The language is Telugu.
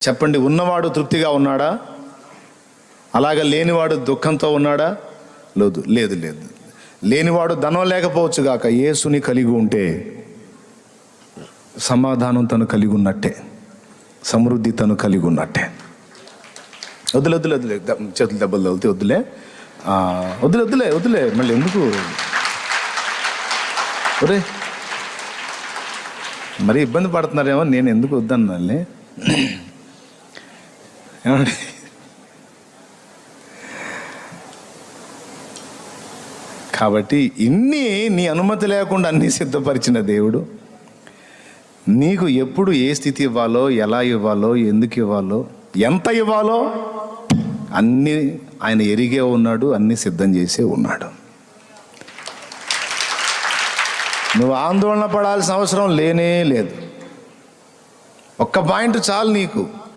చెప్పండి, ఉన్నవాడు తృప్తిగా ఉన్నాడా? అలాగే లేనివాడు దుఃఖంతో ఉన్నాడా? లేదు లేదు లేదు. లేనివాడు ధనం లేకపోవచ్చు గాక, యేసుని కలిగి ఉంటే సమాధానం తను కలిగి ఉన్నట్టే, సమృద్ధి తను కలిగి ఉన్నట్టే. వద్దులే వద్దులే వద్దులే, చేతులు దెబ్బలు తగిలితే వద్దులే, వద్దులే వద్దులే వద్దులే, మళ్ళీ ఎందుకు? ఒరే మరి ఇబ్బంది పడుతున్నారేమో, నేను ఎందుకు వద్దన్నాళ్ళే. ఏమండి, కాబట్టి ఇన్ని నీ అనుమతి లేకుండా అన్నీ సిద్ధపరిచిన దేవుడు నీకు ఎప్పుడు ఏ స్థితి ఇవ్వాలో, ఎలా ఇవ్వాలో, ఎందుకు ఇవ్వాలో, ఎంత ఇవ్వాలో అన్నీ ఆయన ఎరిగే ఉన్నాడు, అన్నీ సిద్ధం చేసే ఉన్నాడు. నువ్వు ఆందోళన పడాల్సిన అవసరం లేనే లేదు. ఒక్క పాయింట్ చాలు నీకు.